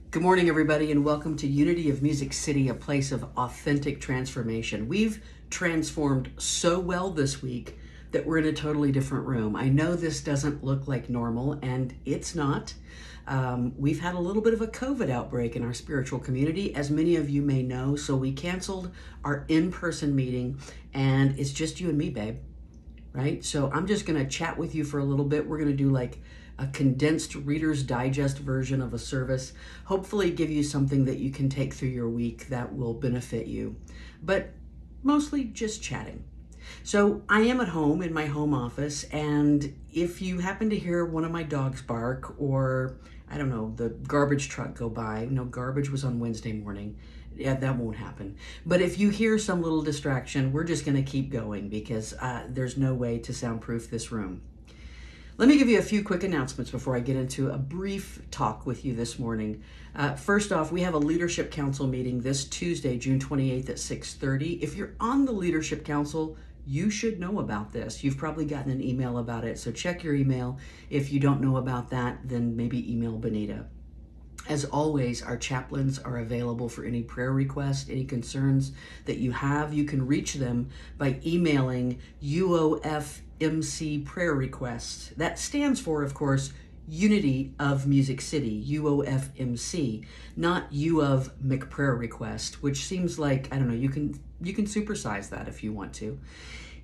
Good morning, everybody, and welcome to Unity of Music City, a place of authentic transformation. We've transformed so well this week that we're in a totally different room. I know this doesn't look like normal, and it's not. We've had a little bit of a COVID outbreak in our spiritual community, as many of you may know, so we canceled our in-person meeting, and it's just you and me, babe. Right? So I'm just going to chat with you for a little bit. We're going to do like a condensed Reader's Digest version of a service, hopefully give you something that you can take through your week that will benefit you, but mostly just chatting. So I am at home in my home office, and if you happen to hear one of my dogs bark or, I don't know, the garbage truck go by, no, garbage was on Wednesday morning. Yeah, that won't happen. But if you hear some little distraction, we're just going to keep going because there's no way to soundproof this room. Let me give you a few quick announcements before I get into a brief talk with you this morning. First off, we have a Leadership Council meeting this Tuesday, June 28th at 6:30. If you're on the Leadership Council, you should know about this. You've probably gotten an email about it, so check your email. If you don't know about that, then maybe email Benita. As always, our chaplains are available for any prayer requests, any concerns that you have. You can reach them by emailing UOFMC prayer requests. That stands for, of course, Unity of Music City, UOFMC, not U of McPrayer Request, which seems like, I don't know, you can supersize that if you want to.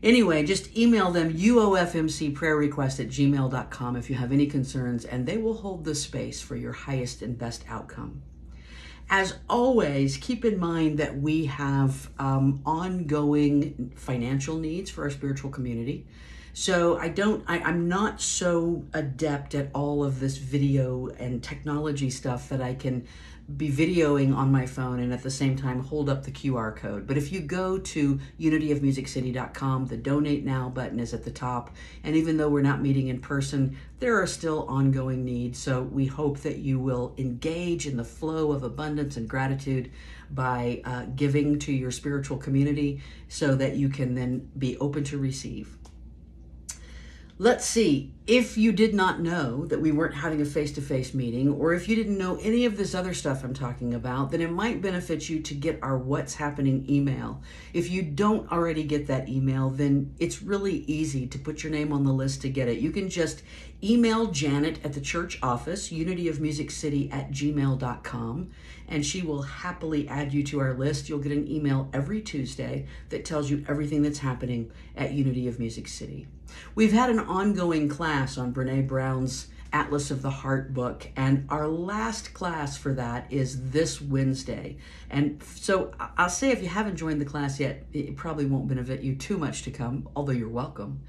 Anyway, just email them uofmcprayerrequest@gmail.com if you have any concerns, and they will hold the space for your highest and best outcome. As always, keep in mind that we have ongoing financial needs for our spiritual community. So I'm not so adept at all of this video and technology stuff that I can be videoing on my phone and at the same time hold up the QR code. But if you go to unityofmusiccity.com, the Donate Now button is at the top. And even though we're not meeting in person, there are still ongoing needs. So we hope that you will engage in the flow of abundance and gratitude by giving to your spiritual community so that you can then be open to receive. Let's see, if you did not know that we weren't having a face-to-face meeting, or if you didn't know any of this other stuff I'm talking about, then it might benefit you to get our What's Happening email. If you don't already get that email, then it's really easy to put your name on the list to get it. You can just email Janet at the church office, unityofmusiccity@gmail.com, and she will happily add you to our list. You'll get an email every Tuesday that tells you everything that's happening at Unity of Music City. We've had an ongoing class on Brene Brown's Atlas of the Heart book, and our last class for that is this Wednesday. And so I'll say, if you haven't joined the class yet, it probably won't benefit you too much to come, although you're welcome.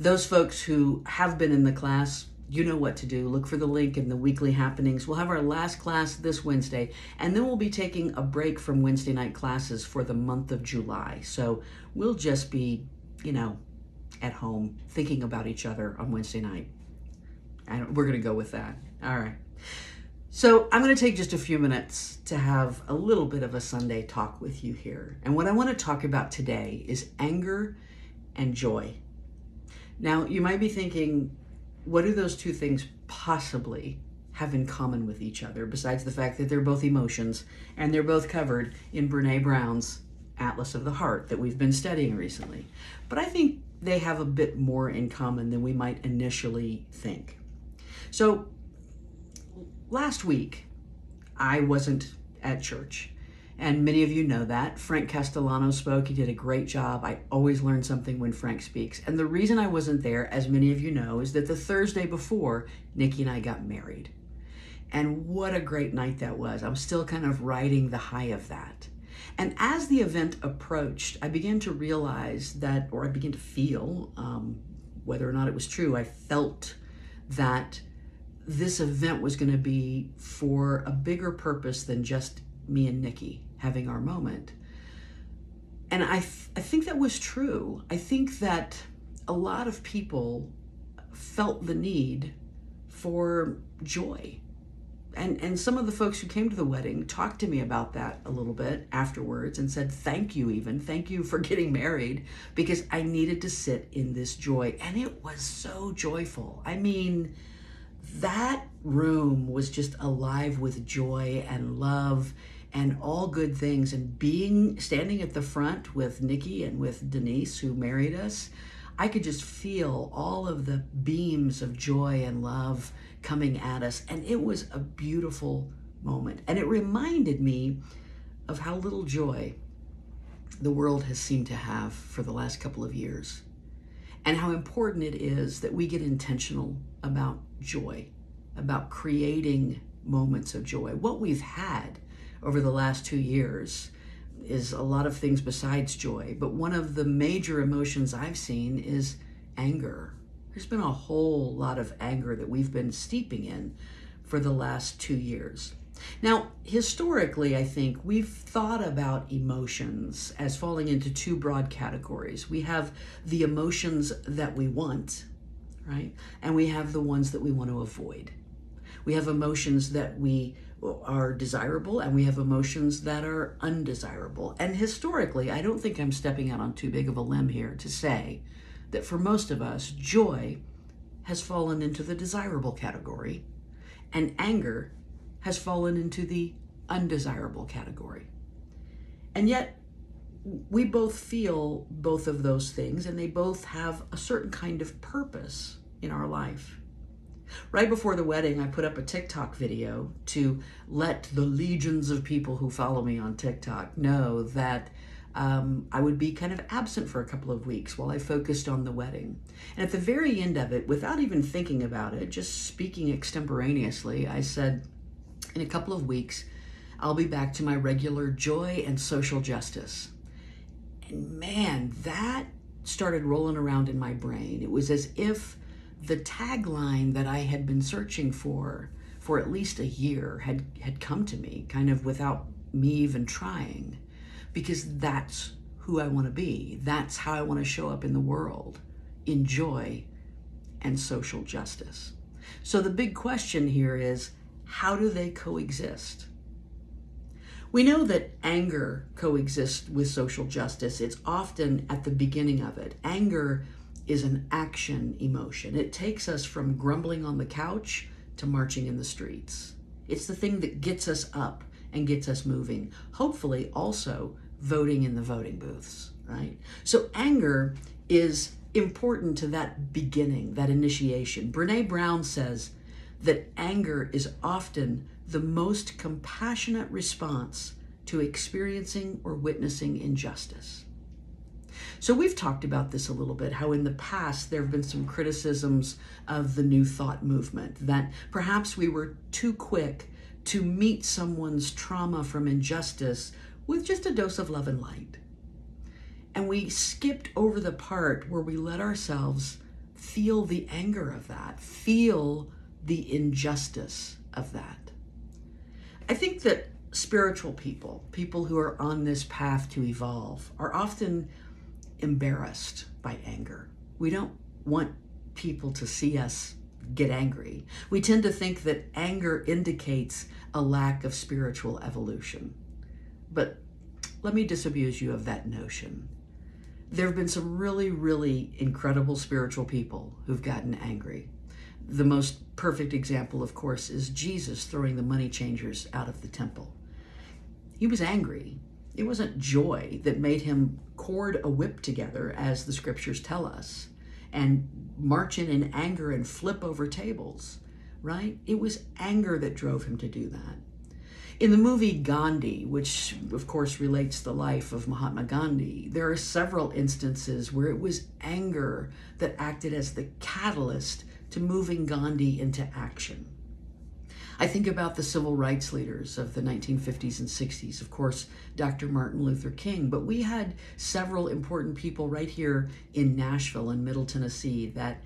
Those folks who have been in the class, you know what to do. Look for the link in the weekly happenings. We'll have our last class this Wednesday, and then we'll be taking a break from Wednesday night classes for the month of July. So we'll just be, at home thinking about each other on Wednesday night. And we're going to go with that. All right. So I'm going to take just a few minutes to have a little bit of a Sunday talk with you here. And what I want to talk about today is anger and joy. Now, you might be thinking, what do those two things possibly have in common with each other, besides the fact that they're both emotions and they're both covered in Brene Brown's Atlas of the Heart that we've been studying recently? But I think they have a bit more in common than we might initially think. So last week, I wasn't at church, and many of you know that. Frank Castellano spoke. He did a great job. I always learn something when Frank speaks. And the reason I wasn't there, as many of you know, is that the Thursday before, Nikki and I got married. And what a great night that was. I'm still kind of riding the high of that. And as the event approached, I began to realize that, or I began to feel, whether or not it was true, I felt that this event was going to be for a bigger purpose than just me and Nikki having our moment. And I think that was true. I think that a lot of people felt the need for joy. And some of the folks who came to the wedding talked to me about that a little bit afterwards and said, thank you for getting married, because I needed to sit in this joy. And it was so joyful. I mean, that room was just alive with joy and love and all good things. And standing at the front with Nikki and with Denise, who married us, I could just feel all of the beams of joy and love coming at us. And it was a beautiful moment. And it reminded me of how little joy the world has seemed to have for the last couple of years, and how important it is that we get intentional about joy, about creating moments of joy. What we've had over the last 2 years is a lot of things besides joy, but one of the major emotions I've seen is anger. There's been a whole lot of anger that we've been steeping in for the last 2 years. Now, historically, I think we've thought about emotions as falling into two broad categories. We have the emotions that we want, right? And we have the ones that we want to avoid. We have emotions that are desirable, and we have emotions that are undesirable. And historically, I don't think I'm stepping out on too big of a limb here to say that for most of us, joy has fallen into the desirable category, and anger has fallen into the undesirable category. And yet, we both feel both of those things, and they both have a certain kind of purpose in our life. Right before the wedding, I put up a TikTok video to let the legions of people who follow me on TikTok know that I would be kind of absent for a couple of weeks while I focused on the wedding. And at the very end of it, without even thinking about it, just speaking extemporaneously, I said, in a couple of weeks, I'll be back to my regular joy and social justice. And man, that started rolling around in my brain. It was as if the tagline that I had been searching for at least a year had come to me, kind of without me even trying, because that's who I want to be. That's how I want to show up in the world, in joy and social justice. So the big question here is, how do they coexist? We know that anger coexists with social justice. It's often at the beginning of it. Anger is an action emotion. It takes us from grumbling on the couch to marching in the streets. It's the thing that gets us up and gets us moving. Hopefully also voting in the voting booths, right? So anger is important to that beginning, that initiation. Brene Brown says that anger is often the most compassionate response to experiencing or witnessing injustice. So we've talked about this a little bit, how in the past there have been some criticisms of the New Thought movement, that perhaps we were too quick to meet someone's trauma from injustice with just a dose of love and light. And we skipped over the part where we let ourselves feel the anger of that, feel the injustice of that. I think that spiritual people who are on this path to evolve, are often embarrassed by anger. We don't want people to see us get angry. We tend to think that anger indicates a lack of spiritual evolution. But let me disabuse you of that notion. There have been some really, really incredible spiritual people who've gotten angry. The most perfect example, of course, is Jesus throwing the money changers out of the temple. He was angry. It wasn't joy that made him cord a whip together, as the scriptures tell us, and march in anger and flip over tables, right? It was anger that drove him to do that. In the movie Gandhi, which of course relates the life of Mahatma Gandhi, there are several instances where it was anger that acted as the catalyst to moving Gandhi into action. I think about the civil rights leaders of the 1950s and 60s, of course, Dr. Martin Luther King, but we had several important people right here in Nashville and Middle Tennessee that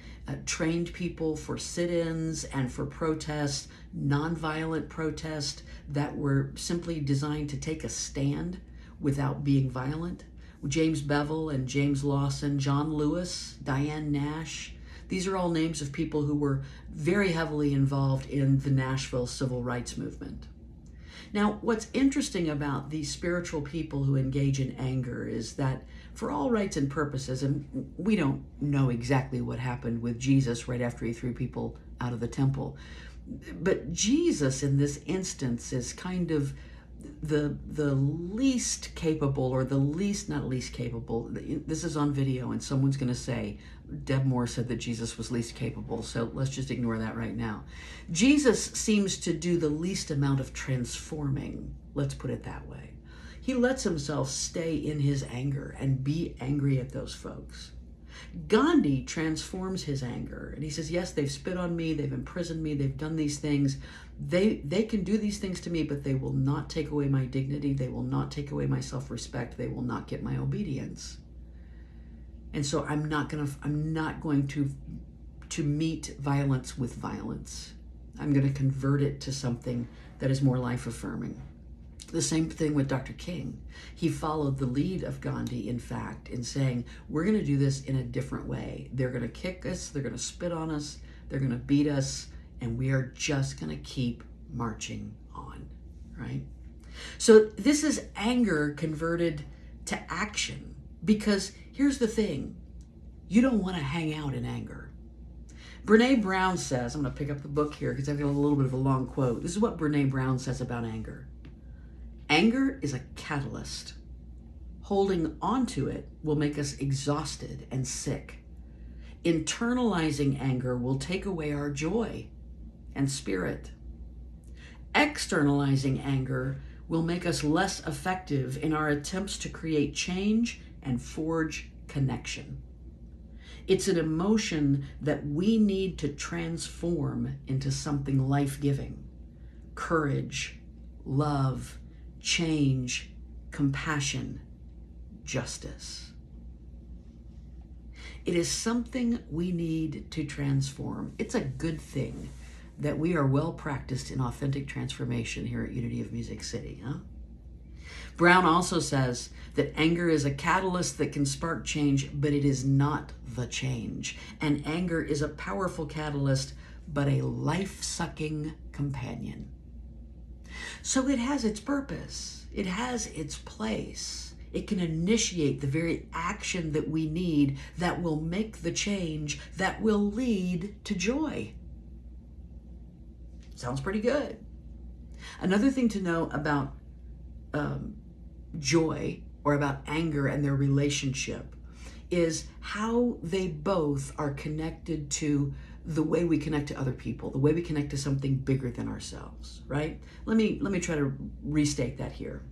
trained people for sit-ins and for protest, nonviolent protest that were simply designed to take a stand without being violent. James Bevel and James Lawson, John Lewis, Diane Nash. These are all names of people who were very heavily involved in the Nashville civil rights movement. Now, what's interesting about these spiritual people who engage in anger is that for all rights and purposes, and we don't know exactly what happened with Jesus right after he threw people out of the temple. But Jesus in this instance is kind of the least capable, or the least, not least capable. This is on video and someone's going to say, Deb Moore said that Jesus was least capable, so let's just ignore that right now. Jesus seems to do the least amount of transforming, let's put it that way. He lets himself stay in his anger and be angry at those folks. Gandhi transforms his anger and he says, yes, they've spit on me, they've imprisoned me, they've done these things. They can do these things to me, but they will not take away my dignity. They will not take away my self-respect. They will not get my obedience. And so I'm not going to meet violence with violence. I'm going to convert it to something that is more life-affirming. The same thing with Dr. King. He followed the lead of Gandhi, in fact, in saying, we're going to do this in a different way. They're going to kick us, they're going to spit on us, they're going to beat us, and we are just going to keep marching on, right? So this is anger converted to action, because here's the thing. You don't want to hang out in anger. Brene Brown says, I'm going to pick up the book here because I've got a little bit of a long quote. This is what Brene Brown says about anger. Anger is a catalyst. Holding on to it will make us exhausted and sick. Internalizing anger will take away our joy and spirit. Externalizing anger will make us less effective in our attempts to create change and forge connection. It's an emotion that we need to transform into something life-giving. Courage, love, change, compassion, justice. It is something we need to transform. It's a good thing that we are well practiced in authentic transformation here at Unity of Music City. Brown also says that anger is a catalyst that can spark change, but it is not the change. And anger is a powerful catalyst, but a life-sucking companion. So it has its purpose. It has its place. It can initiate the very action that we need that will make the change that will lead to joy. Sounds pretty good. Another thing to know about joy, or about anger and their relationship, is how they both are connected to the way we connect to other people, the way we connect to something bigger than ourselves, right? Let me try to restate that here.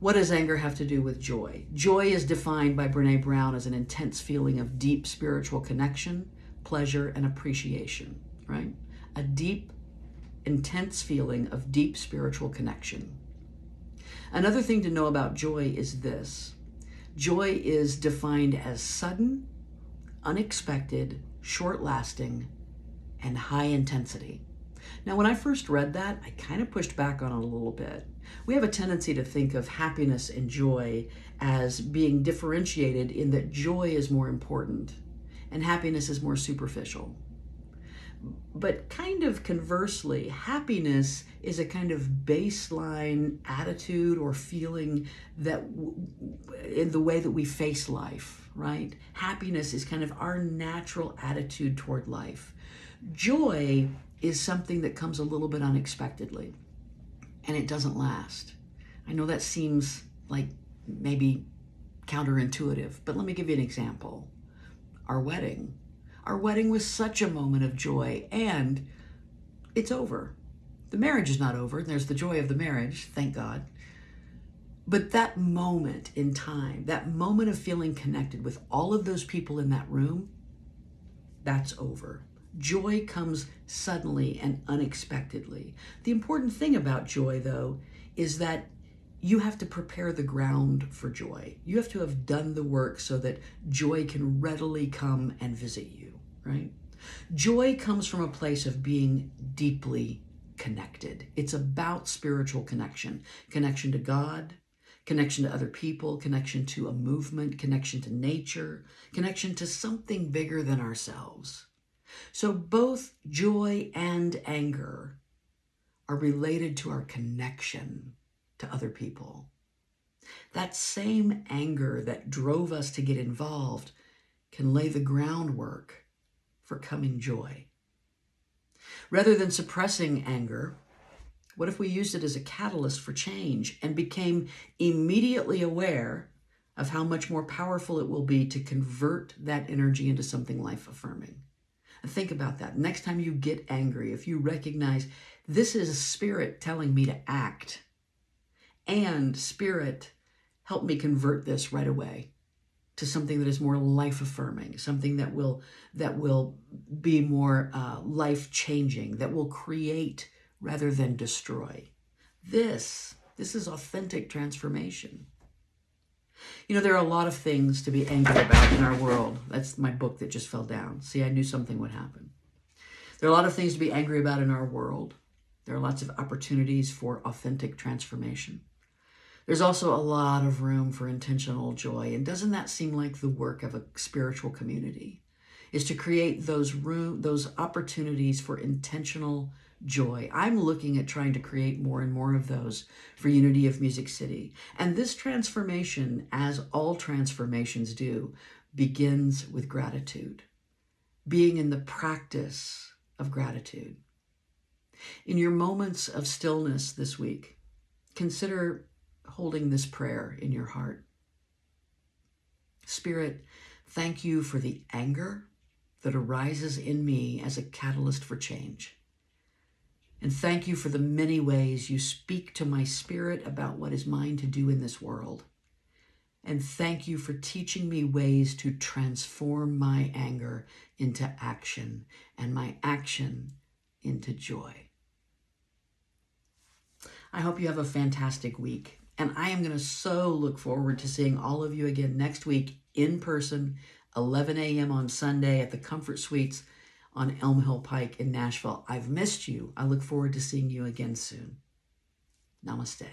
What does anger have to do with joy? Joy is defined by Brene Brown as an intense feeling of deep spiritual connection, pleasure, and appreciation, right? A deep, intense feeling of deep spiritual connection. Another thing to know about joy is this. Joy is defined as sudden, unexpected, short-lasting, and high intensity. Now, when I first read that, I kind of pushed back on it a little bit. We have a tendency to think of happiness and joy as being differentiated, in that joy is more important and happiness is more superficial. But kind of conversely, happiness is a kind of baseline attitude or feeling that in the way that we face life, right? Happiness is kind of our natural attitude toward life. Joy is something that comes a little bit unexpectedly, and it doesn't last. I know that seems like maybe counterintuitive, but let me give you an example. Our wedding. Our wedding was such a moment of joy, and it's over. The marriage is not over, and there's the joy of the marriage, thank God. But that moment in time, that moment of feeling connected with all of those people in that room, that's over. Joy comes suddenly and unexpectedly. The important thing about joy, though, is that you have to prepare the ground for joy. You have to have done the work so that joy can readily come and visit you, right? Joy comes from a place of being deeply connected. It's about spiritual connection, connection to God, connection to other people, connection to a movement, connection to nature, connection to something bigger than ourselves. So both joy and anger are related to our connection to other people. That same anger that drove us to get involved can lay the groundwork for coming joy. Rather than suppressing anger, what if we used it as a catalyst for change and became immediately aware of how much more powerful it will be to convert that energy into something life-affirming? And think about that. Next time you get angry, if you recognize this is a spirit telling me to act, and spirit, help me convert this right away to something that is more life-affirming, something that will be more life-changing, that will create rather than destroy. This is authentic transformation. You know, there are a lot of things to be angry about in our world. That's my book that just fell down. See, I knew something would happen. There are a lot of things to be angry about in our world. There are lots of opportunities for authentic transformation. There's also a lot of room for intentional joy. And doesn't that seem like the work of a spiritual community? Is to create those opportunities for intentional joy. I'm looking at trying to create more and more of those for Unity of Music City. And this transformation, as all transformations do, begins with gratitude. Being in the practice of gratitude. In your moments of stillness this week, consider holding this prayer in your heart. Spirit, thank you for the anger that arises in me as a catalyst for change. And thank you for the many ways you speak to my spirit about what is mine to do in this world. And thank you for teaching me ways to transform my anger into action and my action into joy. I hope you have a fantastic week. And I am going to so look forward to seeing all of you again next week in person, 11 a.m. on Sunday at the Comfort Suites on Elm Hill Pike in Nashville. I've missed you. I look forward to seeing you again soon. Namaste.